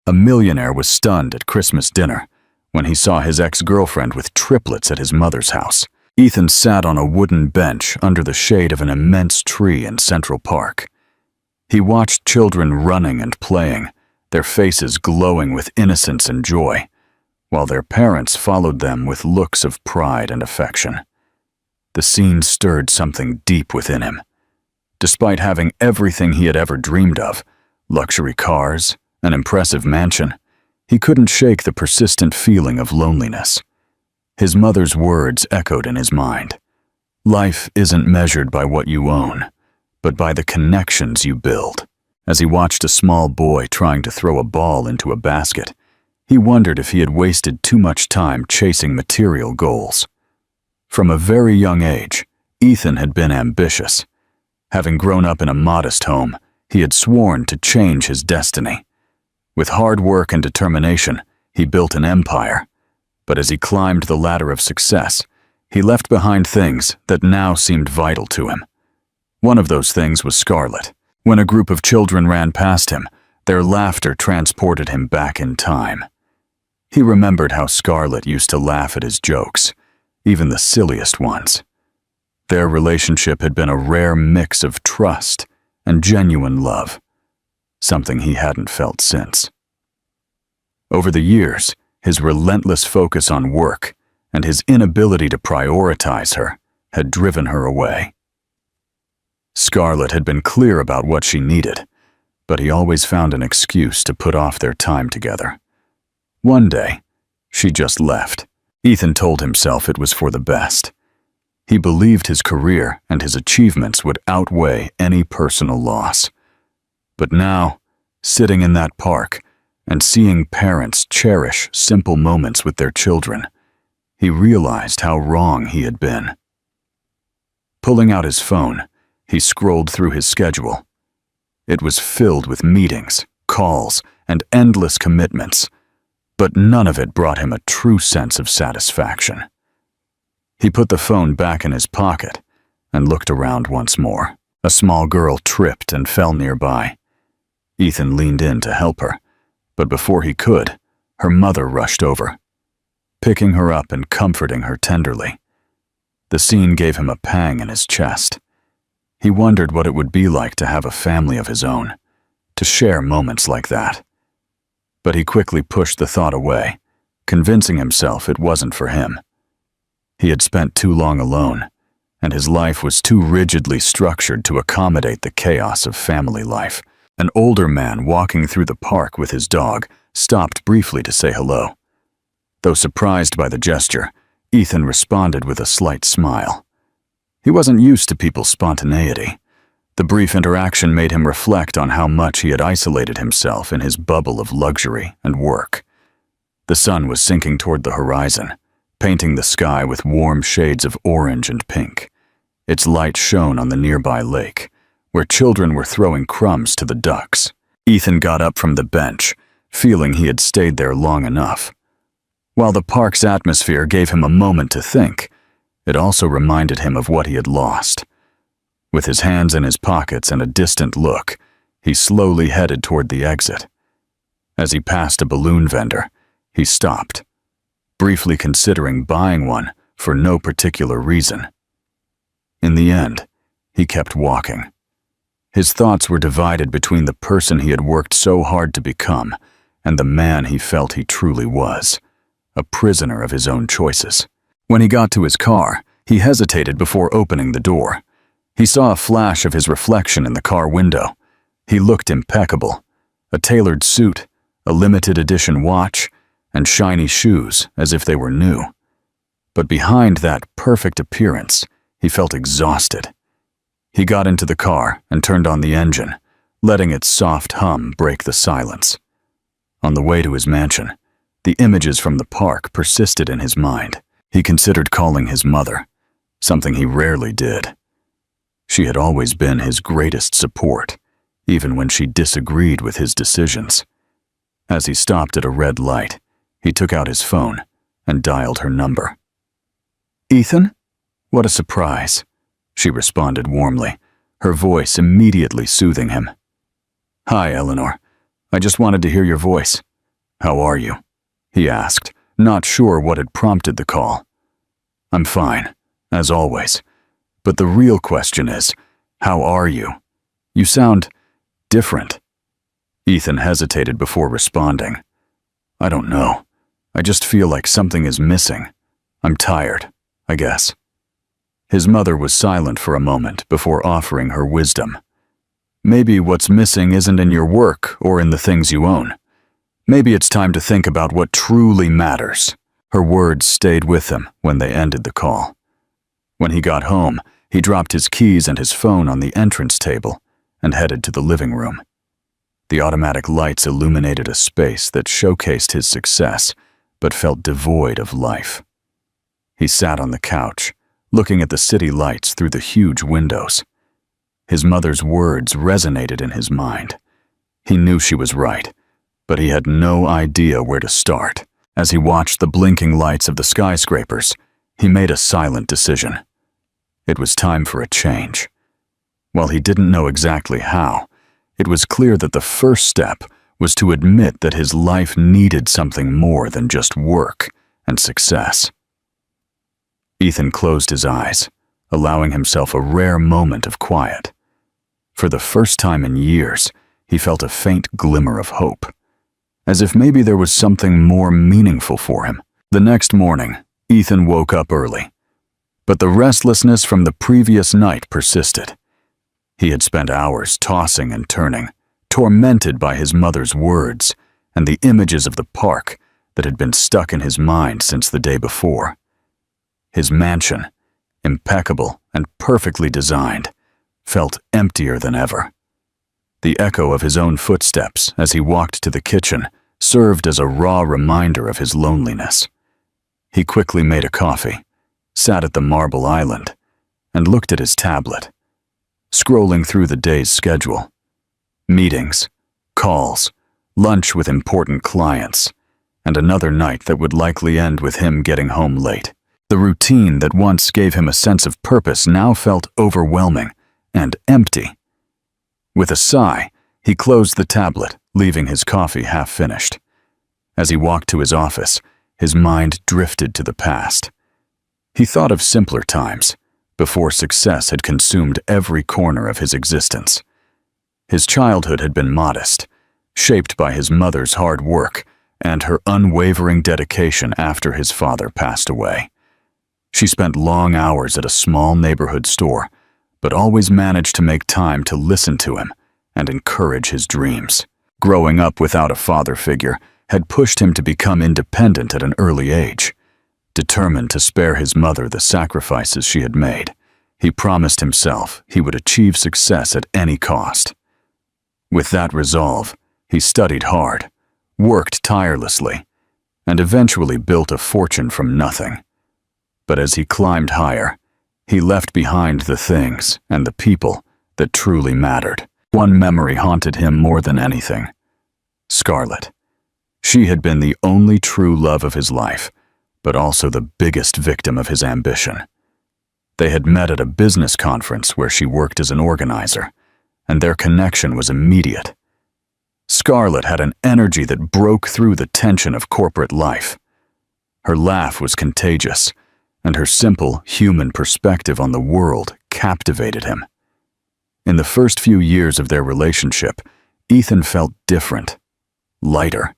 A millionaire was stunned at Christmas dinner when he saw his ex-girlfriend with triplets at his mother's house. Ethan sat on a wooden bench under the shade of an immense tree in Central Park. He watched children running and playing, their faces glowing with innocence and joy, while their parents followed them with looks of pride and affection. The scene stirred something deep within him. Despite having everything he had ever dreamed of, luxury cars, an impressive mansion, he couldn't shake the persistent feeling of loneliness. His mother's words echoed in his mind. Life isn't measured by what you own, but by the connections you build. As he watched a small boy trying to throw a ball into a basket, he wondered if he had wasted too much time chasing material goals. From a very young age, Ethan had been ambitious. Having grown up in a modest home, he had sworn to change his destiny. With hard work and determination, he built an empire. But as he climbed the ladder of success, he left behind things that now seemed vital to him. One of those things was Scarlett. When a group of children ran past him, their laughter transported him back in time. He remembered how Scarlett used to laugh at his jokes, even the silliest ones. Their relationship had been a rare mix of trust and genuine love, something he hadn't felt since. Over the years, his relentless focus on work and his inability to prioritize her had driven her away. Scarlett had been clear about what she needed, but he always found an excuse to put off their time together. One day, she just left. Ethan told himself it was for the best. He believed his career and his achievements would outweigh any personal loss. But now, sitting in that park and seeing parents cherish simple moments with their children, he realized how wrong he had been. Pulling out his phone, he scrolled through his schedule. It was filled with meetings, calls, and endless commitments, but none of it brought him a true sense of satisfaction. He put the phone back in his pocket and looked around once more. A small girl tripped and fell nearby. Ethan leaned in to help her, but before he could, her mother rushed over, picking her up and comforting her tenderly. The scene gave him a pang in his chest. He wondered what it would be like to have a family of his own, to share moments like that. But he quickly pushed the thought away, convincing himself it wasn't for him. He had spent too long alone, and his life was too rigidly structured to accommodate the chaos of family life. An older man walking through the park with his dog stopped briefly to say hello. Though surprised by the gesture, Ethan responded with a slight smile. He wasn't used to people's spontaneity. The brief interaction made him reflect on how much he had isolated himself in his bubble of luxury and work. The sun was sinking toward the horizon, painting the sky with warm shades of orange and pink. Its light shone on the nearby lake, where children were throwing crumbs to the ducks. Ethan got up from the bench, feeling he had stayed there long enough. While the park's atmosphere gave him a moment to think, it also reminded him of what he had lost. With his hands in his pockets and a distant look, he slowly headed toward the exit. As he passed a balloon vendor, he stopped, briefly considering buying one for no particular reason. In the end, he kept walking. His thoughts were divided between the person he had worked so hard to become and the man he felt he truly was, a prisoner of his own choices. When he got to his car, he hesitated before opening the door. He saw a flash of his reflection in the car window. He looked impeccable. A tailored suit, a limited edition watch, and shiny shoes as if they were new. But behind that perfect appearance, he felt exhausted. He got into the car and turned on the engine, letting its soft hum break the silence. On the way to his mansion, the images from the park persisted in his mind. He considered calling his mother, something he rarely did. She had always been his greatest support, even when she disagreed with his decisions. As he stopped at a red light, he took out his phone and dialed her number. "Ethan? What a surprise," she responded warmly, her voice immediately soothing him. "Hi, Eleanor. I just wanted to hear your voice. "How are you?" he asked, not sure what had prompted the call. "I'm fine, as always. But the real question is, how are you? You sound different." Ethan hesitated before responding. "I don't know. I just feel like something is missing. I'm tired, I guess." His mother was silent for a moment before offering her wisdom. "Maybe what's missing isn't in your work or in the things you own. Maybe it's time to think about what truly matters." Her words stayed with him when they ended the call. When he got home, he dropped his keys and his phone on the entrance table and headed to the living room. The automatic lights illuminated a space that showcased his success, but felt devoid of life. He sat on the couch, looking at the city lights through the huge windows. His mother's words resonated in his mind. He knew she was right, but he had no idea where to start. As he watched the blinking lights of the skyscrapers, he made a silent decision. It was time for a change. While he didn't know exactly how, it was clear that the first step was to admit that his life needed something more than just work and success. Ethan closed his eyes, allowing himself a rare moment of quiet. For the first time in years, he felt a faint glimmer of hope, as if maybe there was something more meaningful for him. The next morning, Ethan woke up early, but the restlessness from the previous night persisted. He had spent hours tossing and turning, tormented by his mother's words and the images of the park that had been stuck in his mind since the day before. His mansion, impeccable and perfectly designed, felt emptier than ever. The echo of his own footsteps as he walked to the kitchen served as a raw reminder of his loneliness. He quickly made a coffee, sat at the marble island, and looked at his tablet, scrolling through the day's schedule. Meetings, calls, lunch with important clients, and another night that would likely end with him getting home late. The routine that once gave him a sense of purpose now felt overwhelming and empty. With a sigh, he closed the tablet, leaving his coffee half-finished. As he walked to his office, his mind drifted to the past. He thought of simpler times, before success had consumed every corner of his existence. His childhood had been modest, shaped by his mother's hard work and her unwavering dedication after his father passed away. She spent long hours at a small neighborhood store, but always managed to make time to listen to him and encourage his dreams. Growing up without a father figure had pushed him to become independent at an early age. Determined to spare his mother the sacrifices she had made, he promised himself he would achieve success at any cost. With that resolve, he studied hard, worked tirelessly, and eventually built a fortune from nothing. But as he climbed higher, he left behind the things and the people that truly mattered. One memory haunted him more than anything: Scarlett. She had been the only true love of his life, but also the biggest victim of his ambition. They had met at a business conference where she worked as an organizer, and their connection was immediate. Scarlett had an energy that broke through the tension of corporate life. Her laugh was contagious, and her simple, human perspective on the world captivated him. In the first few years of their relationship, Ethan felt different, lighter.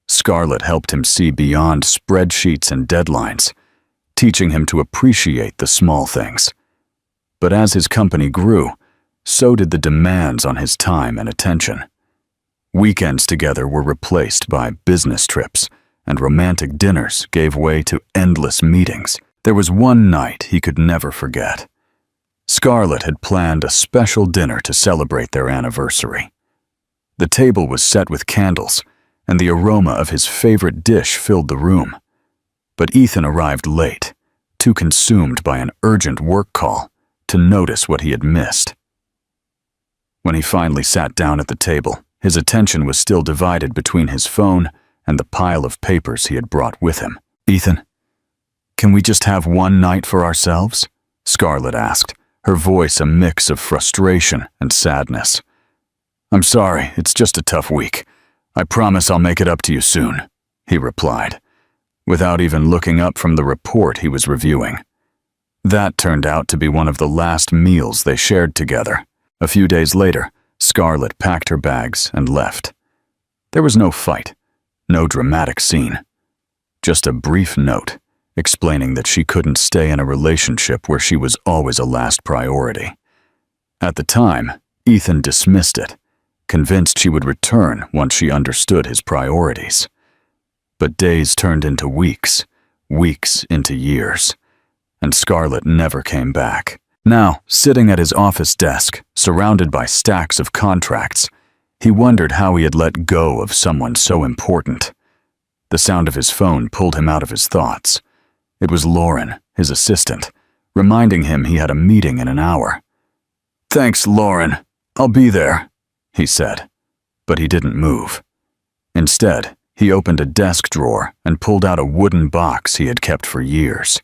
Scarlett helped him see beyond spreadsheets and deadlines, teaching him to appreciate the small things. But as his company grew, so did the demands on his time and attention. Weekends together were replaced by business trips, and romantic dinners gave way to endless meetings. There was one night he could never forget. Scarlett had planned a special dinner to celebrate their anniversary. The table was set with candles, and the aroma of his favorite dish filled the room. But Ethan arrived late, too consumed by an urgent work call to notice what he had missed. When he finally sat down at the table, his attention was still divided between his phone and the pile of papers he had brought with him. "Ethan, can we just have one night for ourselves?" Scarlett asked, her voice a mix of frustration and sadness. "I'm sorry, it's just a tough week. "I promise I'll make it up to you soon," he replied, without even looking up from the report he was reviewing. That turned out to be one of the last meals they shared together. A few days later, Scarlett packed her bags and left. There was no fight, no dramatic scene. Just a brief note explaining that she couldn't stay in a relationship where she was always a last priority. At the time, Ethan dismissed it, convinced she would return once she understood his priorities. But days turned into weeks, weeks into years, and Scarlett never came back. Now, sitting at his office desk, surrounded by stacks of contracts, he wondered how he had let go of someone so important. The sound of his phone pulled him out of his thoughts. It was Lauren, his assistant, reminding him he had a meeting in an hour. "Thanks, Lauren. I'll be there," he said, but he didn't move. Instead, he opened a desk drawer and pulled out a wooden box he had kept for years.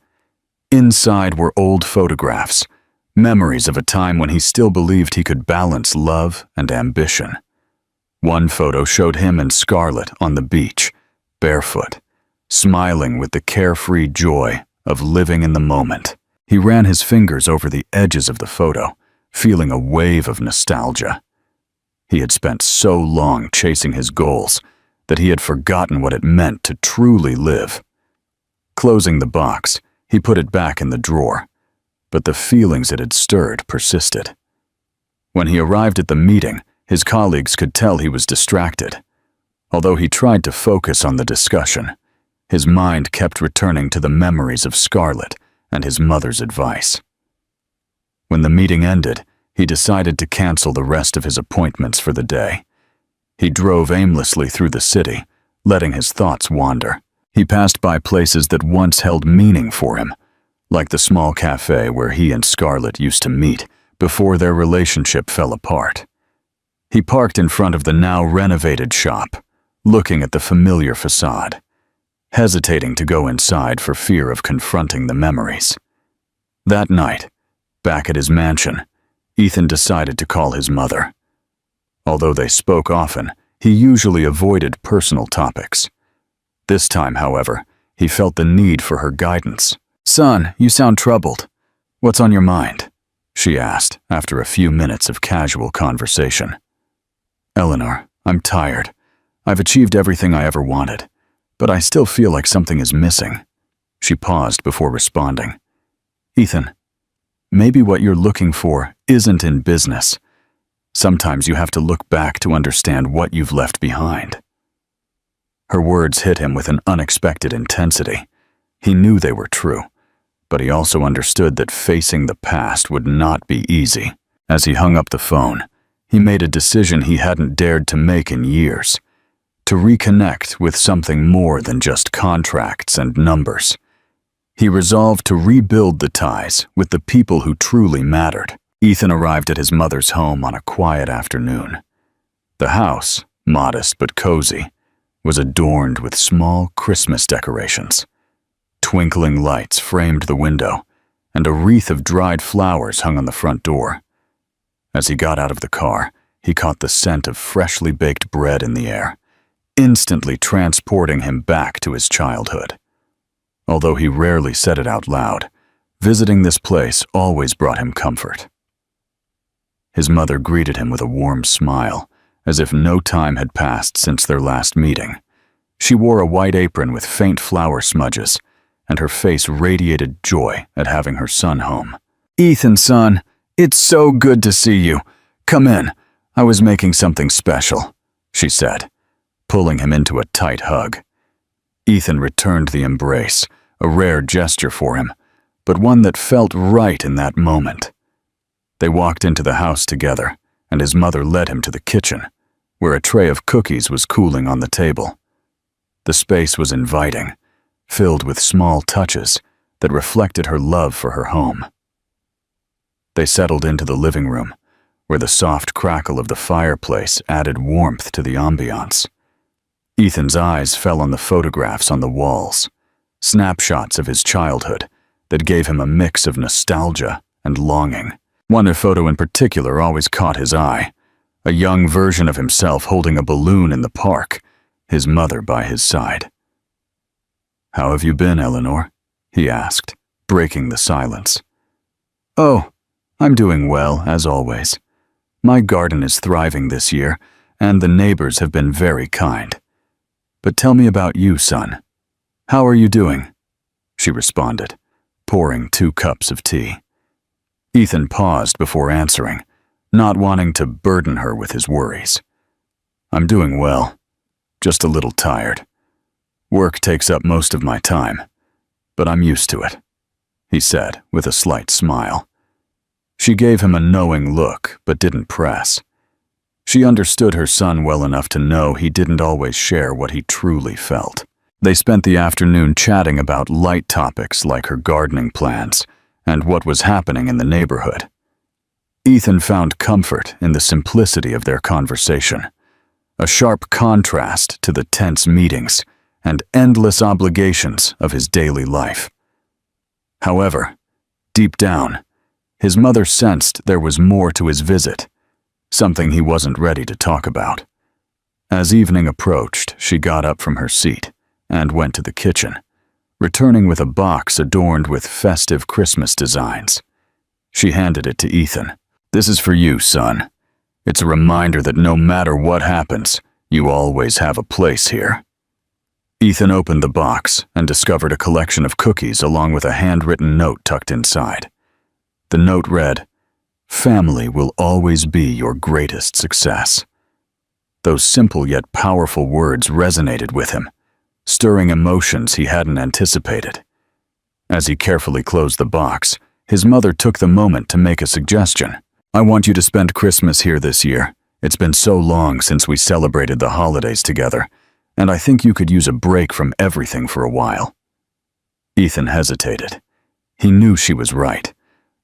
Inside were old photographs, memories of a time when he still believed he could balance love and ambition. One photo showed him and Scarlett on the beach, barefoot, smiling with the carefree joy of living in the moment. He ran his fingers over the edges of the photo, feeling a wave of nostalgia. He had spent so long chasing his goals that he had forgotten what it meant to truly live. Closing the box, he put it back in the drawer, but the feelings it had stirred persisted. When he arrived at the meeting, his colleagues could tell he was distracted. Although he tried to focus on the discussion, his mind kept returning to the memories of Scarlett and his mother's advice. When the meeting ended, he decided to cancel the rest of his appointments for the day. He drove aimlessly through the city, letting his thoughts wander. He passed by places that once held meaning for him, like the small cafe where he and Scarlett used to meet before their relationship fell apart. He parked in front of the now renovated shop, looking at the familiar facade, hesitating to go inside for fear of confronting the memories. That night, back at his mansion, Ethan decided to call his mother. Although they spoke often, he usually avoided personal topics. This time, however, he felt the need for her guidance. "Son, you sound troubled. What's on your mind?" she asked after a few minutes of casual conversation. "Eleanor, I'm tired. I've achieved everything I ever wanted, but I still feel like something is missing." She paused before responding. "Ethan, maybe what you're looking for isn't in business. Sometimes you have to look back to understand what you've left behind." Her words hit him with an unexpected intensity. He knew they were true, but he also understood that facing the past would not be easy. As he hung up the phone, he made a decision he hadn't dared to make in years: to reconnect with something more than just contracts and numbers. He resolved to rebuild the ties with the people who truly mattered. Ethan arrived at his mother's home on a quiet afternoon. The house, modest but cozy, was adorned with small Christmas decorations. Twinkling lights framed the window, and a wreath of dried flowers hung on the front door. As he got out of the car, he caught the scent of freshly baked bread in the air, instantly transporting him back to his childhood. Although he rarely said it out loud, visiting this place always brought him comfort. His mother greeted him with a warm smile, as if no time had passed since their last meeting. She wore a white apron with faint flour smudges, and her face radiated joy at having her son home. "Ethan, son, it's so good to see you. Come in. I was making something special," she said, pulling him into a tight hug. Ethan returned the embrace, a rare gesture for him, but one that felt right in that moment. They walked into the house together, and his mother led him to the kitchen, where a tray of cookies was cooling on the table. The space was inviting, filled with small touches that reflected her love for her home. They settled into the living room, where the soft crackle of the fireplace added warmth to the ambiance. Ethan's eyes fell on the photographs on the walls, snapshots of his childhood that gave him a mix of nostalgia and longing. One photo in particular always caught his eye, a young version of himself holding a balloon in the park, his mother by his side. "How have you been, Eleanor?" he asked, breaking the silence. "Oh, I'm doing well, as always. My garden is thriving this year, and the neighbors have been very kind. But tell me about you, son. How are you doing?" she responded, pouring 2 cups of tea. Ethan paused before answering, not wanting to burden her with his worries. "I'm doing well, just a little tired. Work takes up most of my time, but I'm used to it," he said with a slight smile. She gave him a knowing look, but didn't press. She understood her son well enough to know he didn't always share what he truly felt. They spent the afternoon chatting about light topics like her gardening plans and what was happening in the neighborhood. Ethan found comfort in the simplicity of their conversation, a sharp contrast to the tense meetings and endless obligations of his daily life. However, deep down, his mother sensed there was more to his visit, something he wasn't ready to talk about. As evening approached, she got up from her seat and went to the kitchen, returning with a box adorned with festive Christmas designs. She handed it to Ethan. "This is for you, son. It's a reminder that no matter what happens, you always have a place here." Ethan opened the box and discovered a collection of cookies along with a handwritten note tucked inside. The note read, "Family will always be your greatest success." Those simple yet powerful words resonated with him, stirring emotions he hadn't anticipated. As he carefully closed the box, his mother took the moment to make a suggestion. "I want you to spend Christmas here this year. It's been so long since we celebrated the holidays together, and I think you could use a break from everything for a while." Ethan hesitated. He knew she was right,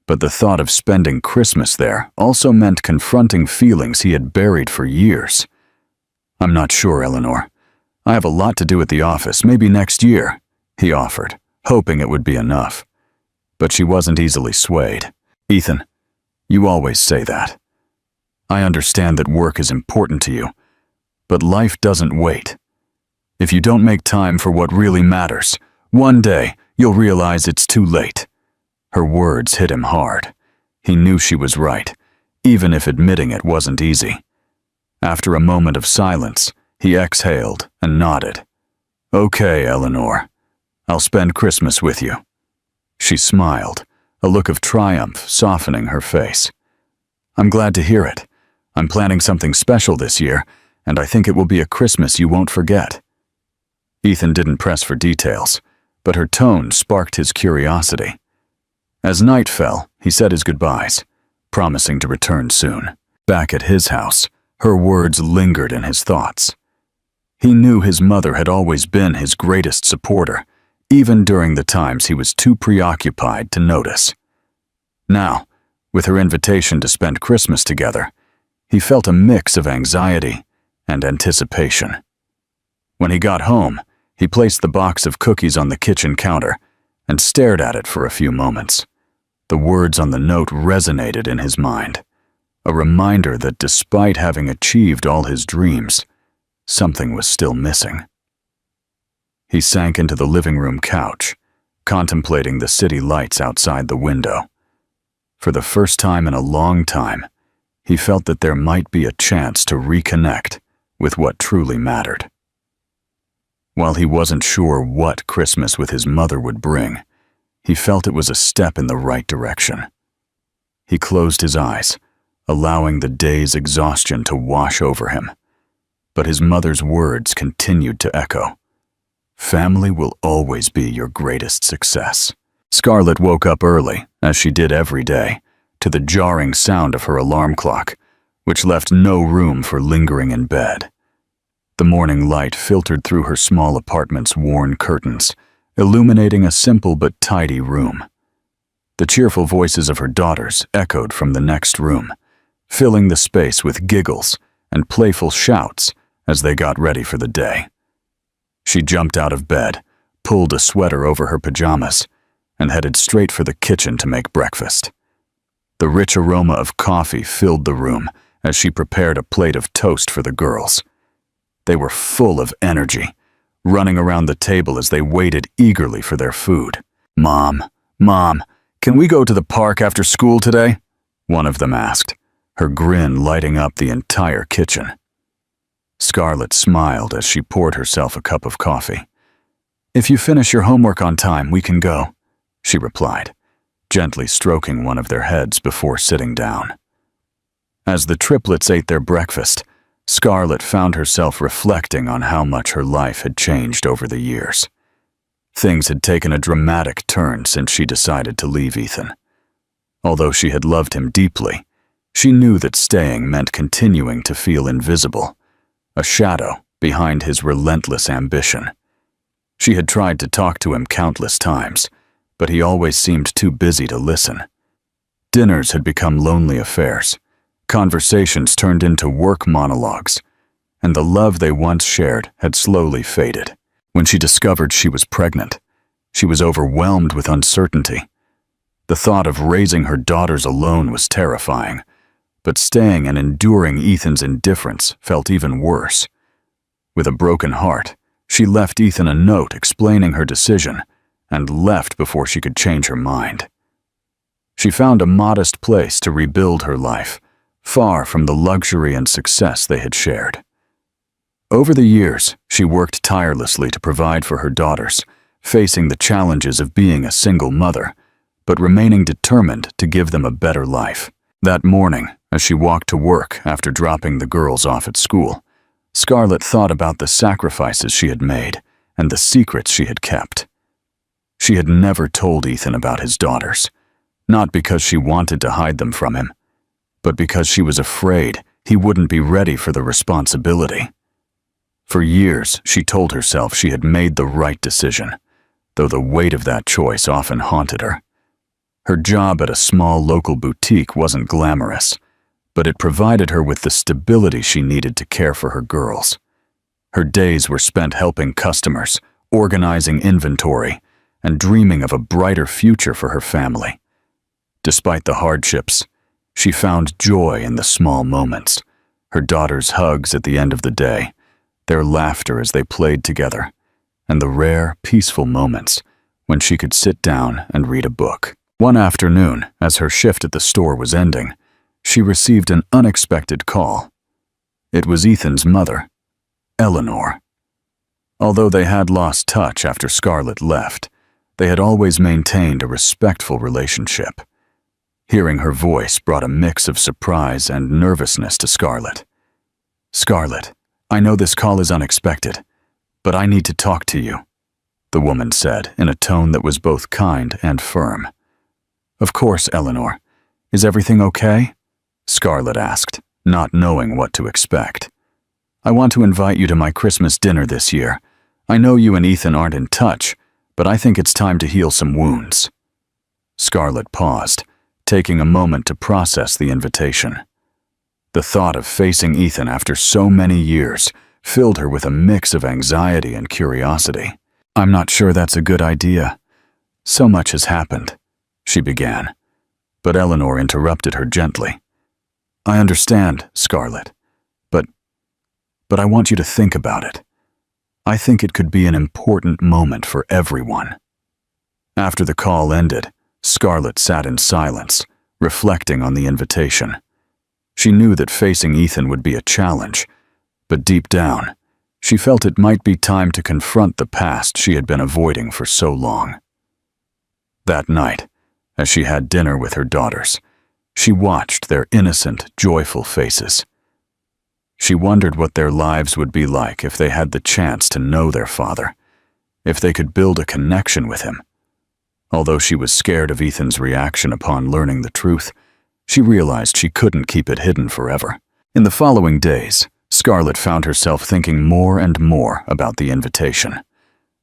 but the thought of spending Christmas there also meant confronting feelings he had buried for years. "I'm not sure, Eleanor. I have a lot to do at the office, maybe next year," he offered, hoping it would be enough. But she wasn't easily swayed. "Ethan, you always say that. I understand that work is important to you, but life doesn't wait. If you don't make time for what really matters, one day you'll realize it's too late." Her words hit him hard. He knew she was right, even if admitting it wasn't easy. After a moment of silence, he exhaled and nodded. "Okay, Eleanor. I'll spend Christmas with you." She smiled, a look of triumph softening her face. "I'm glad to hear it. I'm planning something special this year, and I think it will be a Christmas you won't forget." Ethan didn't press for details, but her tone sparked his curiosity. As night fell, he said his goodbyes, promising to return soon. Back at his house, her words lingered in his thoughts. He knew his mother had always been his greatest supporter, even during the times he was too preoccupied to notice. Now, with her invitation to spend Christmas together, he felt a mix of anxiety and anticipation. When he got home, he placed the box of cookies on the kitchen counter and stared at it for a few moments. The words on the note resonated in his mind, a reminder that despite having achieved all his dreams, something was still missing. He sank into the living room couch, contemplating the city lights outside the window. For the first time in a long time, he felt that there might be a chance to reconnect with what truly mattered. While he wasn't sure what Christmas with his mother would bring, he felt it was a step in the right direction. He closed his eyes, allowing the day's exhaustion to wash over him. But his mother's words continued to echo. "Family will always be your greatest success." Scarlett woke up early, as she did every day, to the jarring sound of her alarm clock, which left no room for lingering in bed. The morning light filtered through her small apartment's worn curtains, illuminating a simple but tidy room. The cheerful voices of her daughters echoed from the next room, filling the space with giggles and playful shouts as they got ready for the day. She jumped out of bed, pulled a sweater over her pajamas, and headed straight for the kitchen to make breakfast. The rich aroma of coffee filled the room as she prepared a plate of toast for the girls. They were full of energy, running around the table as they waited eagerly for their food. "Mom, can we go to the park after school today?" one of them asked, her grin lighting up the entire kitchen. Scarlett smiled as she poured herself a cup of coffee. "If you finish your homework on time, we can go," she replied, gently stroking one of their heads before sitting down. As the triplets ate their breakfast, Scarlett found herself reflecting on how much her life had changed over the years. Things had taken a dramatic turn since she decided to leave Ethan. Although she had loved him deeply, she knew that staying meant continuing to feel invisible, a shadow behind his relentless ambition. She had tried to talk to him countless times, but he always seemed too busy to listen. Dinners had become lonely affairs. Conversations turned into work monologues, and the love they once shared had slowly faded. When she discovered she was pregnant, she was overwhelmed with uncertainty. The thought of raising her daughters alone was terrifying, but staying and enduring Ethan's indifference felt even worse. With a broken heart, she left Ethan a note explaining her decision and left before she could change her mind. She found a modest place to rebuild her life, far from the luxury and success they had shared. Over the years, she worked tirelessly to provide for her daughters, facing the challenges of being a single mother, but remaining determined to give them a better life. That morning, as she walked to work after dropping the girls off at school, Scarlett thought about the sacrifices she had made and the secrets she had kept. She had never told Ethan about his daughters, not because she wanted to hide them from him, but because she was afraid he wouldn't be ready for the responsibility. For years, she told herself she had made the right decision, though the weight of that choice often haunted her. Her job at a small local boutique wasn't glamorous, but it provided her with the stability she needed to care for her girls. Her days were spent helping customers, organizing inventory, and dreaming of a brighter future for her family. Despite the hardships, she found joy in the small moments, her daughters' hugs at the end of the day, their laughter as they played together, and the rare, peaceful moments when she could sit down and read a book. One afternoon, as her shift at the store was ending, she received an unexpected call. It was Ethan's mother, Eleanor. Although they had lost touch after Scarlett left, they had always maintained a respectful relationship. Hearing her voice brought a mix of surprise and nervousness to Scarlett. "Scarlett, I know this call is unexpected, but I need to talk to you," the woman said in a tone that was both kind and firm. "Of course, Eleanor. Is everything okay?" Scarlett asked, not knowing what to expect. "I want to invite you to my Christmas dinner this year. I know you and Ethan aren't in touch, but I think it's time to heal some wounds." Scarlett paused, taking a moment to process the invitation. The thought of facing Ethan after so many years filled her with a mix of anxiety and curiosity. "I'm not sure that's a good idea. So much has happened," she began, but Eleanor interrupted her gently. "I understand, Scarlett, but I want you to think about it. I think it could be an important moment for everyone." After the call ended, Scarlett sat in silence, reflecting on the invitation. She knew that facing Ethan would be a challenge, but deep down, she felt it might be time to confront the past she had been avoiding for so long. That night, as she had dinner with her daughters, she watched their innocent, joyful faces. She wondered what their lives would be like if they had the chance to know their father, if they could build a connection with him. Although she was scared of Ethan's reaction upon learning the truth, she realized she couldn't keep it hidden forever. In the following days, Scarlett found herself thinking more and more about the invitation.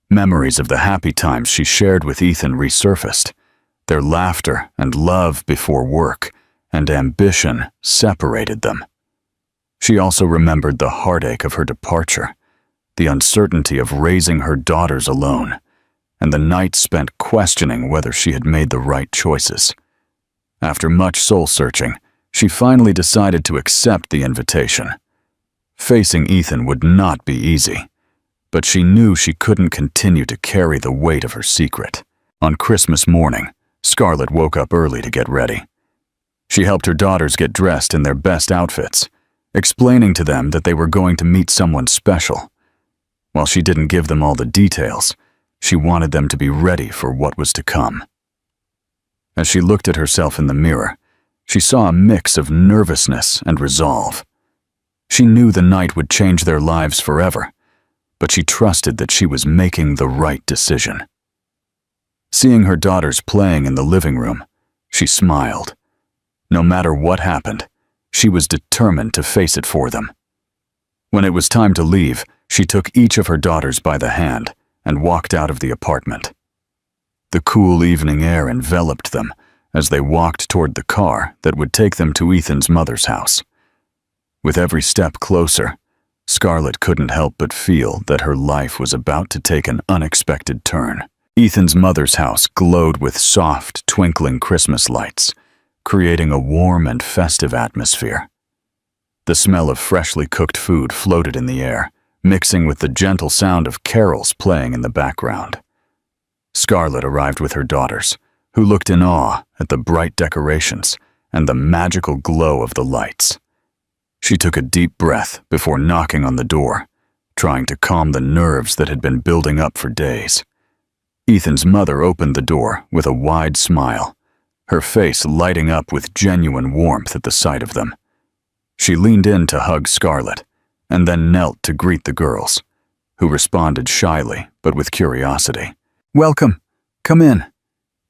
Memories of the happy times she shared with Ethan resurfaced. Their laughter and love before work and ambition separated them. She also remembered the heartache of her departure, the uncertainty of raising her daughters alone, and the nights spent questioning whether she had made the right choices. After much soul-searching, she finally decided to accept the invitation. Facing Ethan would not be easy, but she knew she couldn't continue to carry the weight of her secret. On Christmas morning, Scarlett woke up early to get ready. She helped her daughters get dressed in their best outfits, explaining to them that they were going to meet someone special. While she didn't give them all the details, she wanted them to be ready for what was to come. As she looked at herself in the mirror, she saw a mix of nervousness and resolve. She knew the night would change their lives forever, but she trusted that she was making the right decision. Seeing her daughters playing in the living room, she smiled. No matter what happened, she was determined to face it for them. When it was time to leave, she took each of her daughters by the hand and walked out of the apartment. The cool evening air enveloped them as they walked toward the car that would take them to Ethan's mother's house. With every step closer, Scarlett couldn't help but feel that her life was about to take an unexpected turn. Ethan's mother's house glowed with soft, twinkling Christmas lights, creating a warm and festive atmosphere. The smell of freshly cooked food floated in the air, mixing with the gentle sound of carols playing in the background. Scarlett arrived with her daughters, who looked in awe at the bright decorations and the magical glow of the lights. She took a deep breath before knocking on the door, trying to calm the nerves that had been building up for days. Ethan's mother opened the door with a wide smile, her face lighting up with genuine warmth at the sight of them. She leaned in to hug Scarlett, and then knelt to greet the girls, who responded shyly but with curiosity. "Welcome. Come in.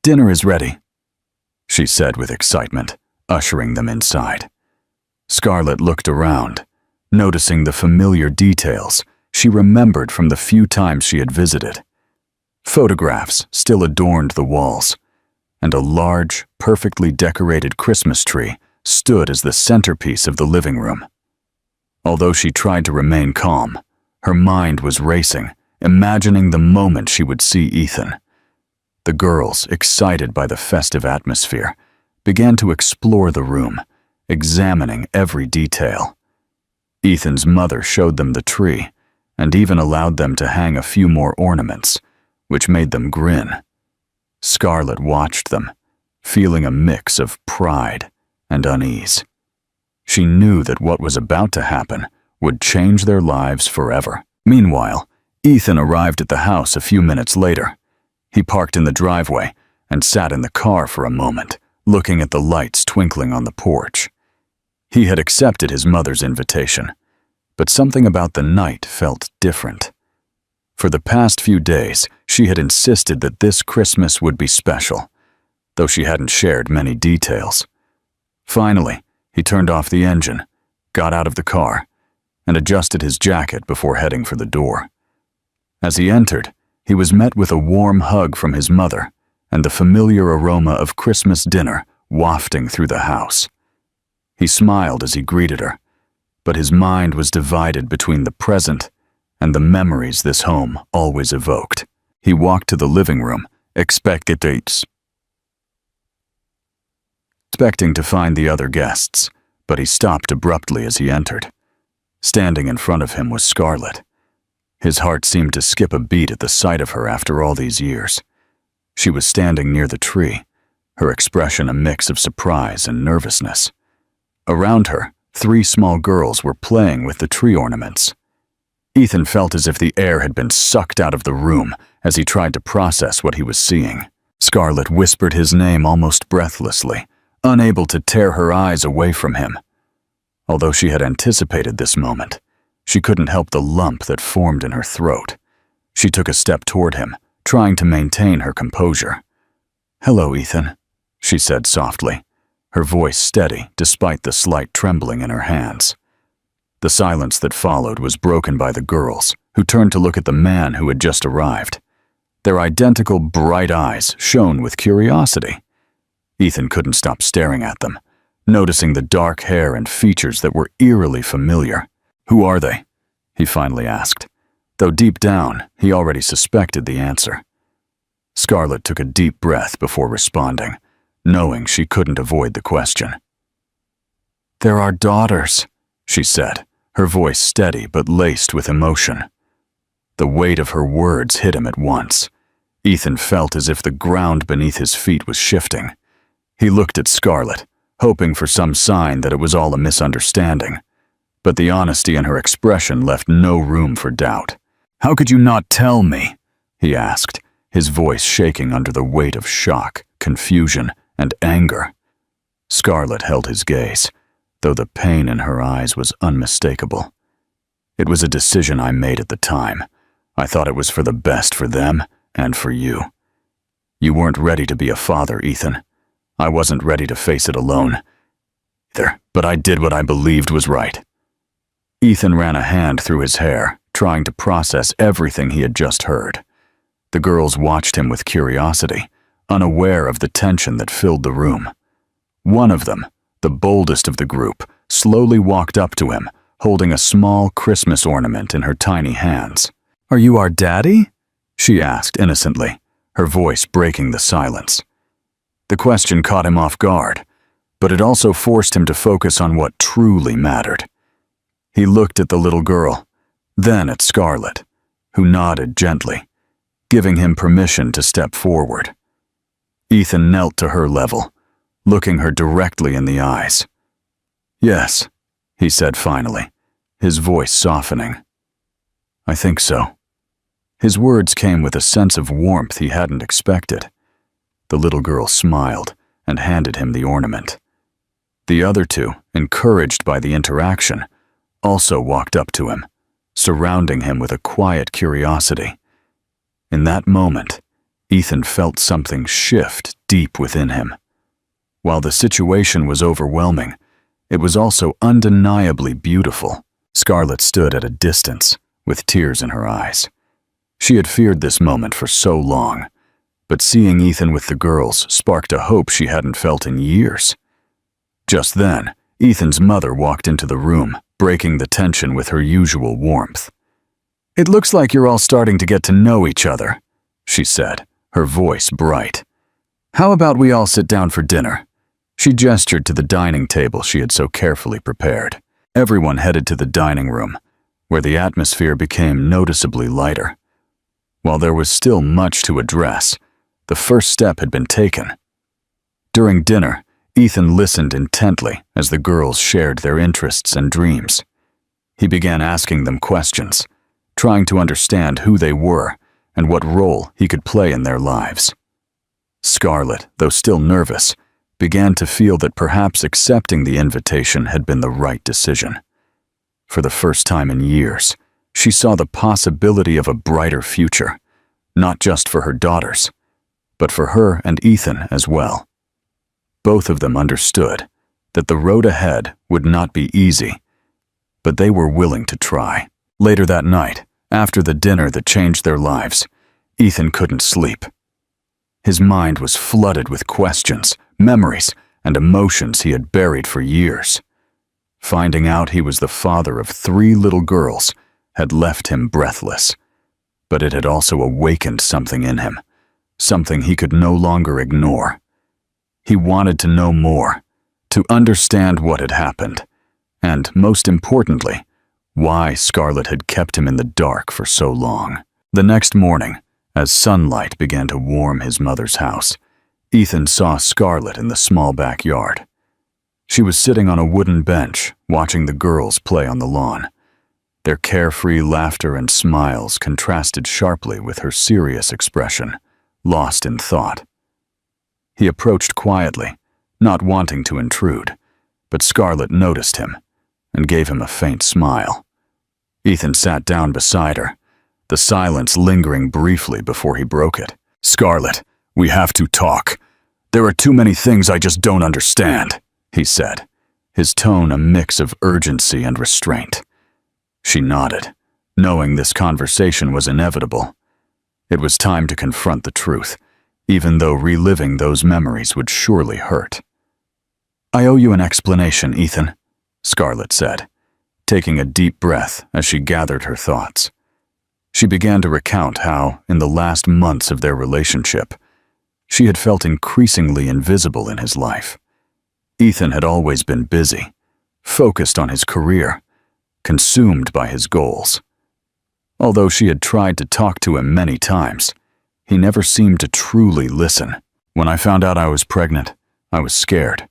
Dinner is ready," she said with excitement, ushering them inside. Scarlett looked around, noticing the familiar details she remembered from the few times she had visited. Photographs still adorned the walls, and a large, perfectly decorated Christmas tree stood as the centerpiece of the living room. Although she tried to remain calm, her mind was racing, imagining the moment she would see Ethan. The girls, excited by the festive atmosphere, began to explore the room, examining every detail. Ethan's mother showed them the tree, and even allowed them to hang a few more ornaments, which made them grin. Scarlett watched them, feeling a mix of pride and unease. She knew that what was about to happen would change their lives forever. Meanwhile, Ethan arrived at the house a few minutes later. He parked in the driveway and sat in the car for a moment, looking at the lights twinkling on the porch. He had accepted his mother's invitation, but something about the night felt different. For the past few days, she had insisted that this Christmas would be special, though she hadn't shared many details. Finally, he turned off the engine, got out of the car, and adjusted his jacket before heading for the door. As he entered, he was met with a warm hug from his mother and the familiar aroma of Christmas dinner wafting through the house. He smiled as he greeted her, but his mind was divided between the present and the memories this home always evoked. He walked to the living room, expecting to find the other guests, but he stopped abruptly as he entered. Standing in front of him was Scarlett. His heart seemed to skip a beat at the sight of her after all these years. She was standing near the tree, her expression a mix of surprise and nervousness. Around her, 3 small girls were playing with the tree ornaments. Ethan felt as if the air had been sucked out of the room as he tried to process what he was seeing. Scarlett whispered his name almost breathlessly, unable to tear her eyes away from him. Although she had anticipated this moment, she couldn't help the lump that formed in her throat. She took a step toward him, trying to maintain her composure. "Hello, Ethan," she said softly, her voice steady despite the slight trembling in her hands. The silence that followed was broken by the girls, who turned to look at the man who had just arrived. Their identical bright eyes shone with curiosity. Ethan couldn't stop staring at them, noticing the dark hair and features that were eerily familiar. "Who are they?" he finally asked, though deep down he already suspected the answer. Scarlett took a deep breath before responding, knowing she couldn't avoid the question. "They're our daughters," she said, her voice steady but laced with emotion. The weight of her words hit him at once. Ethan felt as if the ground beneath his feet was shifting. He looked at Scarlett, hoping for some sign that it was all a misunderstanding. But the honesty in her expression left no room for doubt. "How could you not tell me?" he asked, his voice shaking under the weight of shock, confusion, and anger. Scarlett held his gaze, though the pain in her eyes was unmistakable. "It was a decision I made at the time. I thought it was for the best for them and for you. You weren't ready to be a father, Ethan. I wasn't ready to face it alone either, but I did what I believed was right." Ethan ran a hand through his hair, trying to process everything he had just heard. The girls watched him with curiosity, unaware of the tension that filled the room. One of them, the boldest of the group, slowly walked up to him, holding a small Christmas ornament in her tiny hands. "Are you our daddy?" she asked innocently, her voice breaking the silence. The question caught him off guard, but it also forced him to focus on what truly mattered. He looked at the little girl, then at Scarlett, who nodded gently, giving him permission to step forward. Ethan knelt to her level, looking her directly in the eyes. "Yes," he said finally, his voice softening. "I think so." His words came with a sense of warmth he hadn't expected. The little girl smiled and handed him the ornament. The other two, encouraged by the interaction, also walked up to him, surrounding him with a quiet curiosity. In that moment, Ethan felt something shift deep within him. While the situation was overwhelming, it was also undeniably beautiful. Scarlett stood at a distance, with tears in her eyes. She had feared this moment for so long, but seeing Ethan with the girls sparked a hope she hadn't felt in years. Just then, Ethan's mother walked into the room, breaking the tension with her usual warmth. "It looks like you're all starting to get to know each other," she said, her voice bright. "How about we all sit down for dinner?" She gestured to the dining table she had so carefully prepared. Everyone headed to the dining room, where the atmosphere became noticeably lighter. While there was still much to address, the first step had been taken. During dinner, Ethan listened intently as the girls shared their interests and dreams. He began asking them questions, trying to understand who they were and what role he could play in their lives. Scarlett, though still nervous, began to feel that perhaps accepting the invitation had been the right decision. For the first time in years, she saw the possibility of a brighter future, not just for her daughters, but for her and Ethan as well. Both of them understood that the road ahead would not be easy, but they were willing to try. Later that night, after the dinner that changed their lives, Ethan couldn't sleep. His mind was flooded with questions, memories, and emotions he had buried for years. Finding out he was the father of 3 little girls had left him breathless, but it had also awakened something in him, something he could no longer ignore. He wanted to know more, to understand what had happened, and, most importantly, why Scarlett had kept him in the dark for so long. The next morning, as sunlight began to warm his mother's house, Ethan saw Scarlett in the small backyard. She was sitting on a wooden bench, watching the girls play on the lawn. Their carefree laughter and smiles contrasted sharply with her serious expression, lost in thought. He approached quietly, not wanting to intrude, but Scarlett noticed him and gave him a faint smile. Ethan sat down beside her, the silence lingering briefly before he broke it. "Scarlett, we have to talk. There are too many things I just don't understand," he said, his tone a mix of urgency and restraint. She nodded, knowing this conversation was inevitable. It was time to confront the truth, even though reliving those memories would surely hurt. "I owe you an explanation, Ethan," Scarlett said, taking a deep breath as she gathered her thoughts. She began to recount how, in the last months of their relationship, she had felt increasingly invisible in his life. Ethan had always been busy, focused on his career, consumed by his goals. Although she had tried to talk to him many times, he never seemed to truly listen. When I found out I was pregnant, I was scared.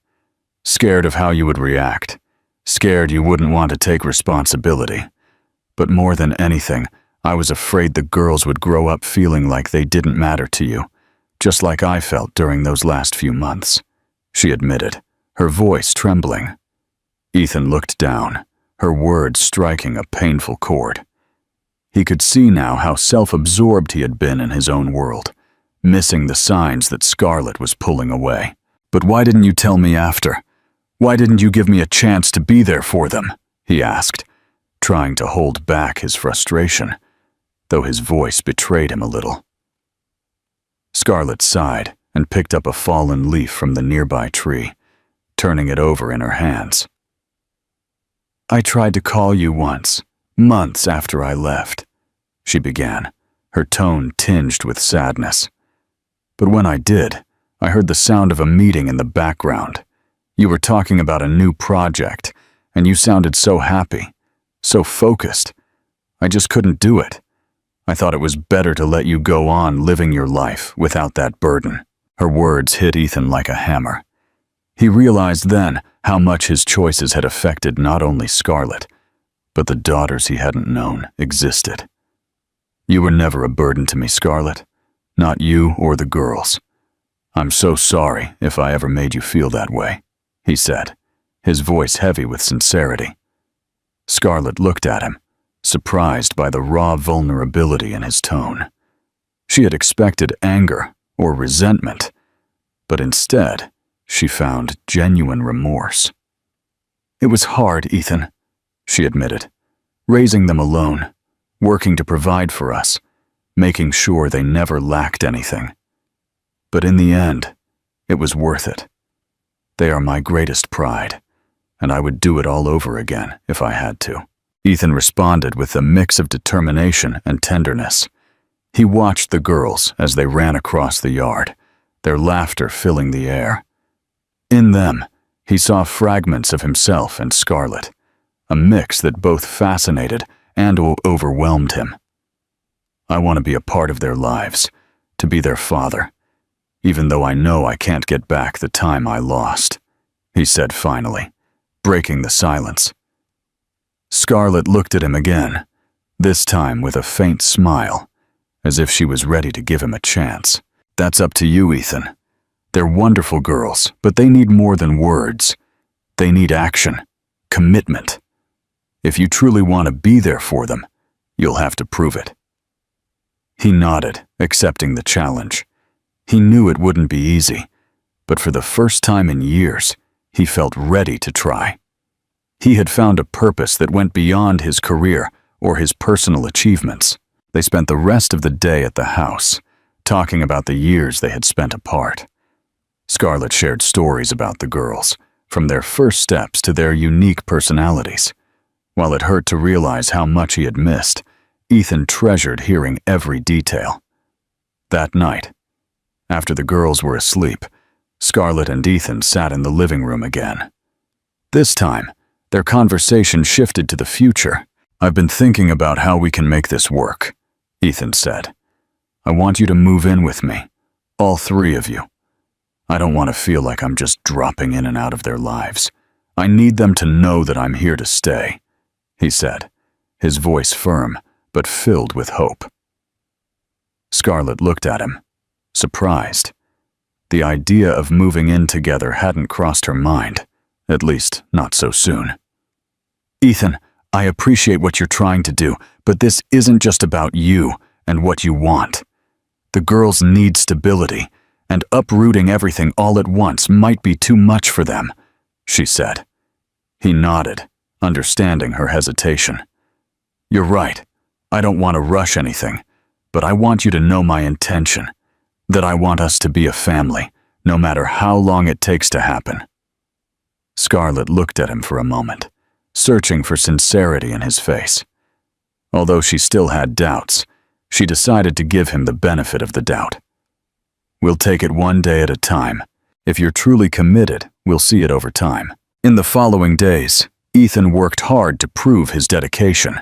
Scared of how you would react. Scared you wouldn't want to take responsibility. But more than anything, I was afraid the girls would grow up feeling like they didn't matter to you, just like I felt during those last few months, she admitted, her voice trembling. Ethan looked down, her words striking a painful chord. He could see now how self-absorbed he had been in his own world, missing the signs that Scarlett was pulling away. "But why didn't you tell me after? Why didn't you give me a chance to be there for them?" he asked, trying to hold back his frustration, though his voice betrayed him a little. Scarlett sighed and picked up a fallen leaf from the nearby tree, turning it over in her hands. "I tried to call you once, months after I left," she began, her tone tinged with sadness. "But when I did, I heard the sound of a meeting in the background. You were talking about a new project, and you sounded so happy, so focused. I just couldn't do it. I thought it was better to let you go on living your life without that burden." Her words hit Ethan like a hammer. He realized then how much his choices had affected not only Scarlett, but the daughters he hadn't known existed. "You were never a burden to me, Scarlett. Not you or the girls. I'm so sorry if I ever made you feel that way," he said, his voice heavy with sincerity. Scarlett looked at him, surprised by the raw vulnerability in his tone. She had expected anger or resentment, but instead, she found genuine remorse. "It was hard, Ethan," she admitted, "raising them alone, working to provide for us, making sure they never lacked anything. But in the end, it was worth it. They are my greatest pride, and I would do it all over again if I had to." Ethan responded with a mix of determination and tenderness. He watched the girls as they ran across the yard, their laughter filling the air. In them, he saw fragments of himself and Scarlett, a mix that both fascinated and overwhelmed him. "I want to be a part of their lives, to be their father, even though I know I can't get back the time I lost," he said finally, breaking the silence. Scarlett looked at him again, this time with a faint smile, as if she was ready to give him a chance. "That's up to you, Ethan. They're wonderful girls, but they need more than words. They need action, commitment. If you truly want to be there for them, you'll have to prove it." He nodded, accepting the challenge. He knew it wouldn't be easy, but for the first time in years, he felt ready to try. He had found a purpose that went beyond his career or his personal achievements. They spent the rest of the day at the house, talking about the years they had spent apart. Scarlett shared stories about the girls, from their first steps to their unique personalities. While it hurt to realize how much he had missed, Ethan treasured hearing every detail. That night, after the girls were asleep, Scarlett and Ethan sat in the living room again. This time, their conversation shifted to the future. "I've been thinking about how we can make this work," Ethan said. "I want you to move in with me, all three of you. I don't want to feel like I'm just dropping in and out of their lives. I need them to know that I'm here to stay," he said, his voice firm but filled with hope. Scarlett looked at him, surprised. The idea of moving in together hadn't crossed her mind, at least not so soon. "Ethan, I appreciate what you're trying to do, but this isn't just about you and what you want. The girls need stability, and uprooting everything all at once might be too much for them," she said. He nodded, understanding her hesitation. "You're right. I don't want to rush anything, but I want you to know my intention, that I want us to be a family, no matter how long it takes to happen." Scarlett looked at him for a moment, searching for sincerity in his face. Although she still had doubts, she decided to give him the benefit of the doubt. "We'll take it one day at a time. If you're truly committed, we'll see it over time." In the following days, Ethan worked hard to prove his dedication.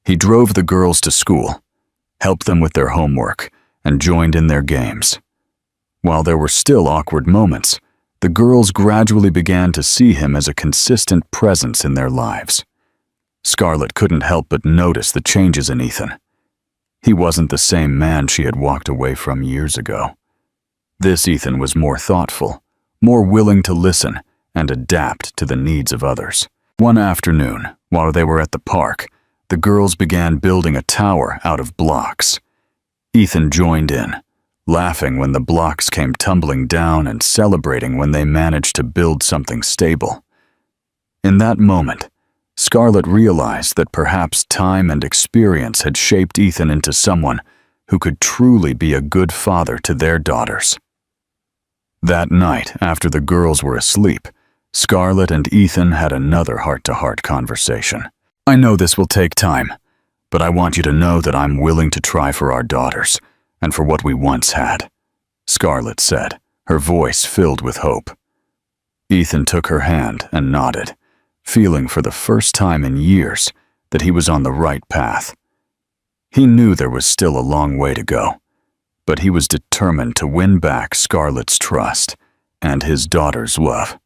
He drove the girls to school, helped them with their homework, and joined in their games. While there were still awkward moments, the girls gradually began to see him as a consistent presence in their lives. Scarlett couldn't help but notice the changes in Ethan. He wasn't the same man she had walked away from years ago. This Ethan was more thoughtful, more willing to listen and adapt to the needs of others. One afternoon, while they were at the park, the girls began building a tower out of blocks. Ethan joined in, laughing when the blocks came tumbling down and celebrating when they managed to build something stable. In that moment, Scarlett realized that perhaps time and experience had shaped Ethan into someone who could truly be a good father to their daughters. That night, after the girls were asleep, Scarlett and Ethan had another heart-to-heart conversation. "I know this will take time, but I want you to know that I'm willing to try for our daughters and for what we once had," Scarlett said, her voice filled with hope. Ethan took her hand and nodded, feeling for the first time in years that he was on the right path. He knew there was still a long way to go, but he was determined to win back Scarlett's trust and his daughter's love.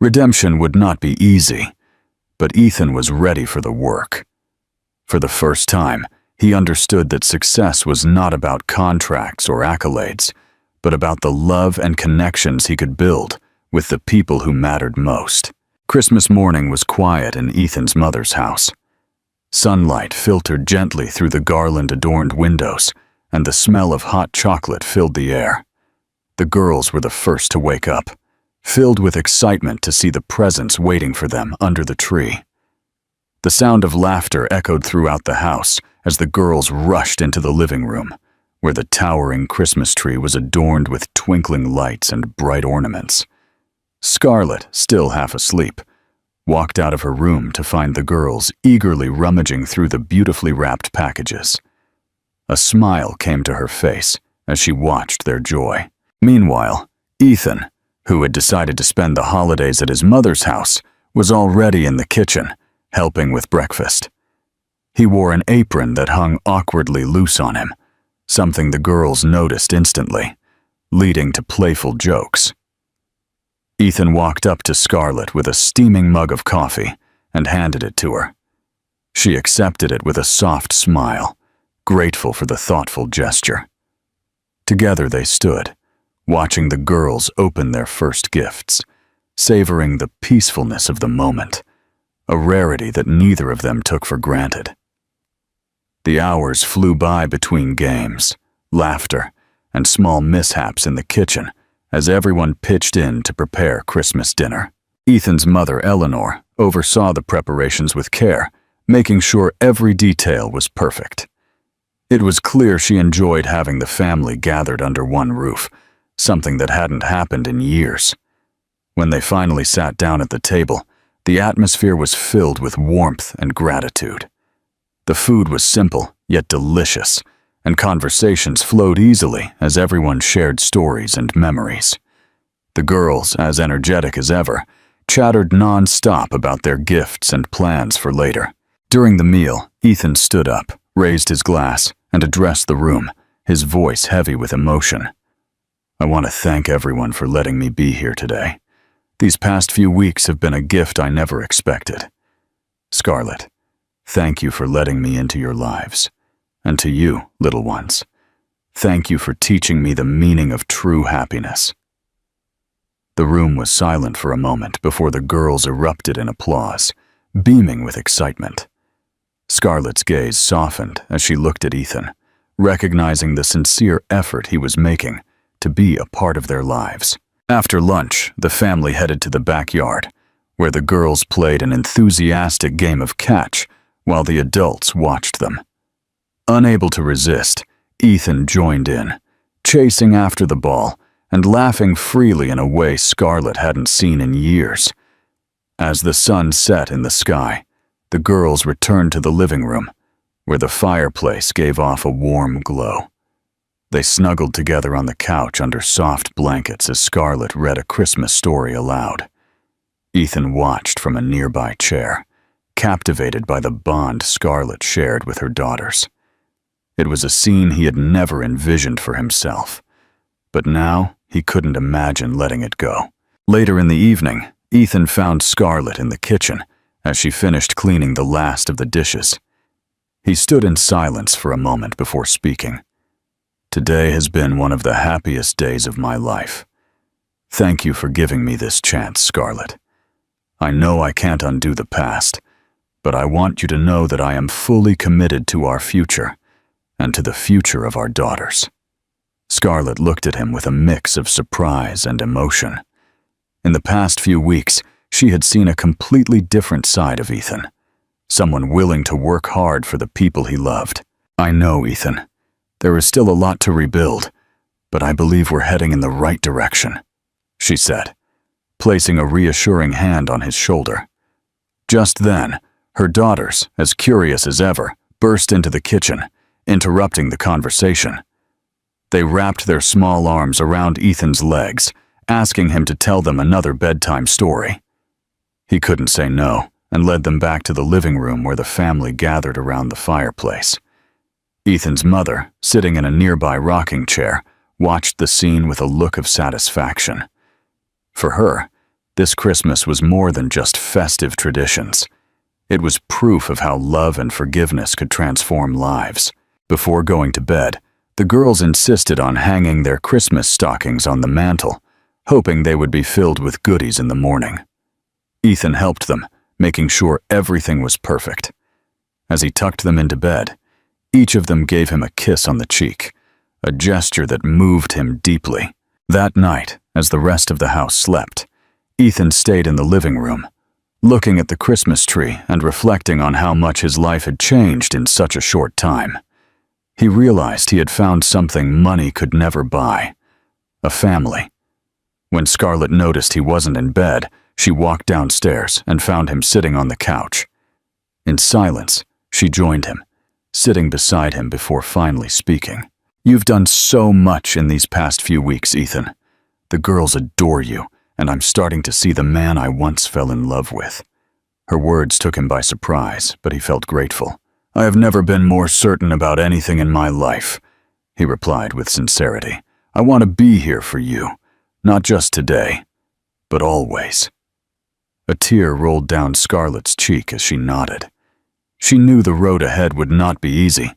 Redemption would not be easy, but Ethan was ready for the work. For the first time, he understood that success was not about contracts or accolades, but about the love and connections he could build with the people who mattered most. Christmas morning was quiet in Ethan's mother's house. Sunlight filtered gently through the garland-adorned windows, and the smell of hot chocolate filled the air. The girls were the first to wake up, filled with excitement to see the presents waiting for them under the tree. The sound of laughter echoed throughout the house as the girls rushed into the living room, where the towering Christmas tree was adorned with twinkling lights and bright ornaments. Scarlett, still half asleep, walked out of her room to find the girls eagerly rummaging through the beautifully wrapped packages. A smile came to her face as she watched their joy. Meanwhile, Ethan, who had decided to spend the holidays at his mother's house, was already in the kitchen, helping with breakfast. He wore an apron that hung awkwardly loose on him, something the girls noticed instantly, leading to playful jokes. Ethan walked up to Scarlett with a steaming mug of coffee and handed it to her. She accepted it with a soft smile, grateful for the thoughtful gesture. Together they stood, watching the girls open their first gifts, savoring the peacefulness of the moment, a rarity that neither of them took for granted. The hours flew by between games, laughter, and small mishaps in the kitchen as everyone pitched in to prepare Christmas dinner. Ethan's mother, Eleanor, oversaw the preparations with care, making sure every detail was perfect. It was clear she enjoyed having the family gathered under one roof, something that hadn't happened in years. When they finally sat down at the table, the atmosphere was filled with warmth and gratitude. The food was simple, yet delicious, and conversations flowed easily as everyone shared stories and memories. The girls, as energetic as ever, chattered non-stop about their gifts and plans for later. During the meal, Ethan stood up, raised his glass, and addressed the room, his voice heavy with emotion. "I want to thank everyone for letting me be here today. These past few weeks have been a gift I never expected. Scarlett, thank you for letting me into your lives. And to you, little ones, thank you for teaching me the meaning of true happiness." The room was silent for a moment before the girls erupted in applause, beaming with excitement. Scarlett's gaze softened as she looked at Ethan, recognizing the sincere effort he was making to be a part of their lives. After lunch, the family headed to the backyard, where the girls played an enthusiastic game of catch while the adults watched them. Unable to resist, Ethan joined in, chasing after the ball and laughing freely in a way Scarlett hadn't seen in years. As the sun set in the sky, the girls returned to the living room, where the fireplace gave off a warm glow. They snuggled together on the couch under soft blankets as Scarlett read a Christmas story aloud. Ethan watched from a nearby chair, captivated by the bond Scarlett shared with her daughters. It was a scene he had never envisioned for himself, but now he couldn't imagine letting it go. Later in the evening, Ethan found Scarlett in the kitchen as she finished cleaning the last of the dishes. He stood in silence for a moment before speaking. "Today has been one of the happiest days of my life. Thank you for giving me this chance, Scarlett. I know I can't undo the past, but I want you to know that I am fully committed to our future and to the future of our daughters." Scarlett looked at him with a mix of surprise and emotion. In the past few weeks, she had seen a completely different side of Ethan, someone willing to work hard for the people he loved. "I know, Ethan. There is still a lot to rebuild, but I believe we're heading in the right direction," she said, placing a reassuring hand on his shoulder. Just then, her daughters, as curious as ever, burst into the kitchen, interrupting the conversation. They wrapped their small arms around Ethan's legs, asking him to tell them another bedtime story. He couldn't say no, and led them back to the living room where the family gathered around the fireplace. Ethan's mother, sitting in a nearby rocking chair, watched the scene with a look of satisfaction. For her, this Christmas was more than just festive traditions. It was proof of how love and forgiveness could transform lives. Before going to bed, the girls insisted on hanging their Christmas stockings on the mantel, hoping they would be filled with goodies in the morning. Ethan helped them, making sure everything was perfect. As he tucked them into bed, each of them gave him a kiss on the cheek, a gesture that moved him deeply. That night, as the rest of the house slept, Ethan stayed in the living room, looking at the Christmas tree and reflecting on how much his life had changed in such a short time. He realized he had found something money could never buy: a family. When Scarlett noticed he wasn't in bed, she walked downstairs and found him sitting on the couch. In silence, she joined him, sitting beside him before finally speaking. "You've done so much in these past few weeks, Ethan. The girls adore you, and I'm starting to see the man I once fell in love with." Her words took him by surprise, but he felt grateful. "I have never been more certain about anything in my life," he replied with sincerity. "I want to be here for you, not just today, but always." A tear rolled down Scarlett's cheek as she nodded. She knew the road ahead would not be easy,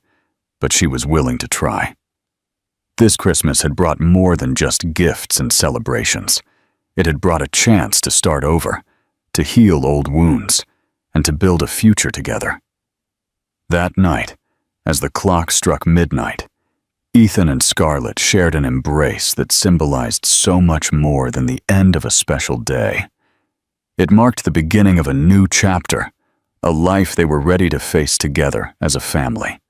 but she was willing to try. This Christmas had brought more than just gifts and celebrations. It had brought a chance to start over, to heal old wounds, and to build a future together. That night, as the clock struck midnight, Ethan and Scarlett shared an embrace that symbolized so much more than the end of a special day. It marked the beginning of a new chapter, a life they were ready to face together as a family.